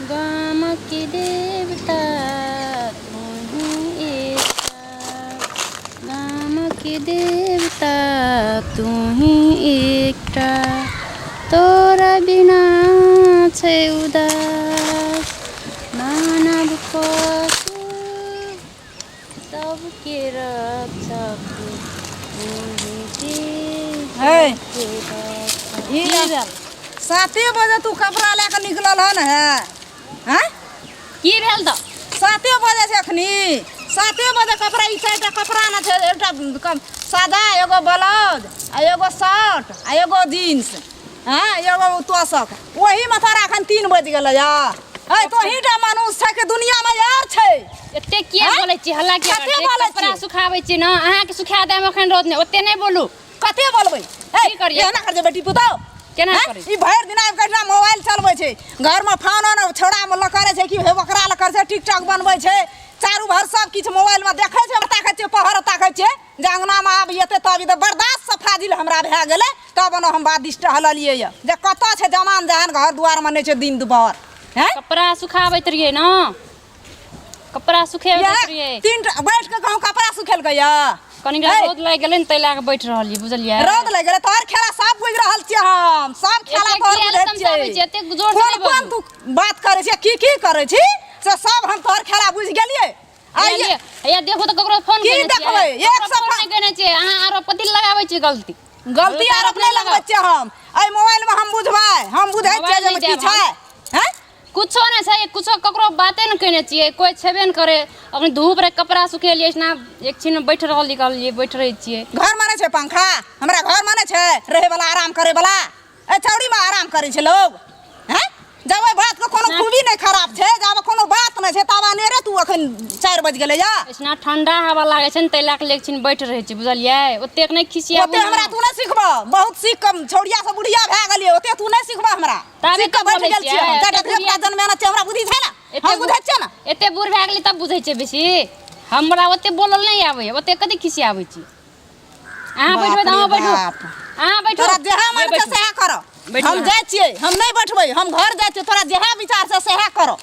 गाम की देवता तू ही एकटा, गाम की देवता तू ही एकटा, तोरा बिना छै उदास मानव पशु सबके रक्षक तू ही है रक्षक। ई 7 बजे तू कपड़ा लेके निकलल हन हैं? की भेल तऽ 7 बजे से अखनी 7 बजे कपड़ा ई चारिटा कपड़ा ना छै, एकटा सादा, एगो ब्लाउज आ एगो शर्ट आ एगो जीन्स, हाँ एगो तोसक, वही में तोरा अखन 3 बज गेलै या। है तो हीटा मानुष छै के दुनिया में यार छै। एते किया बोलै छी, हल्ला किया कते करै छी? बोलै कपड़ा छी? सुखाबै छी न, अहाँ के सुखा देम अखन रोज ने, ओते नहि बोलू। कते बोलबै? की करियै? केना कर जे बेटी पुतौ केना हैं? करै ई भरि दिन आबि कऽ मोबाइल चलबै छै, घर में फोन ऑन छौड़ा में करे छै कि हे ओकरा ल करे छै, टिकटॉक बनबै छै, चारू भर सब किछ मोबाइल में देखै छै, ताकै छै पहर ताकै छै जे अंगना में आब एते तब ई बर्दाश्त से फाजिल हमरा भए गेलै। तब न हम बादिष्ट हललियै या जे कतऽ छै जमान जहान, घर दुआर में नहि छै दिन दुपहर हैं। कपड़ा सुखाबैत रहियै न, कपड़ा सुखेबैत रहियै। 3 बैठ के कहूँ कपड़ा सुखेलकै या कनी रौद लागि गेलै न, तै लए के बैठ रहलियै, बुझलियै? रौद लागि गेलै तोहर खेला सब बुझि रहल छियै हम, सब खेला एते तोहर किया बुझै समझाबै छी? छियै। एते जोर से नहि कोन बोलू। तू बात करे छै, की करे छी से सब हम तोहर खेला बुझि गेलियै। आइए या देखो तऽ ककरो फोन की केने छियै, देखबै? एक ककरो सौ फोन नहि केने छियै, अहाँ आरोप पति लगाबै छियै गलती। गलती आरोप नहीं लगबै छियै हम, एहि मोबाइल में हम बुझबै, हम बुझै छियै मोबाइल जे नहि की देब छै हैं। कुछो नहीं छै, कुछो ककरो बाते न केने छियै, कोई छेबे न करे। अपने धूप रे कपड़ा सुखेलियै ना, एक छिन में बैठ रहल निकलिए, बैठ रही छियै। घर में नहीं छै पंखा? हमरा घर में नहीं छै रहे वाला, आराम करे वाला? ए चौड़ी में आराम करे छै लोग हैं? जब ओइ बात के कोनो खूबी नहीं खराब छै, जब कोनो बात नहीं छै तब अनेरे तू अखन 4 बज गेलै या। इतना ठंडा हवा लागे छै न, तै लए के एक छिन बैठ रहे छी, बुझलियै? ओतेक नहीं खिसिया ओते हमरा तू नहीं सिखबा, बहुत सीख कम छौड़िया से बुढ़िया भए गेलियै, ओते तू नहीं सिखबा हमरा। ताबे सीख के तऽ बैठ बोलै गेल छियै, छियै, एते जट बुढ़िया- देवता जन्मेना छै, हमरा बुद्धि छै ना, हम बुझै छियै ना। एते बूढ़ भए गेली तब बुझै छै बेसी, हमरा ओते बोलल नहीं आबै, ओते कथी खिसियाबै छी? अहाँ बैठबै तऽ अहाँ बैठू, अहाँ बैठू। तोरा जेहा मन बैठू। छै सेहा करो, बैठू हम अहाँ। जाइ छियै, हम नहीं बैठबै, हम घर जाइ छियै, तोरा जेहा विचार से सेहा करो।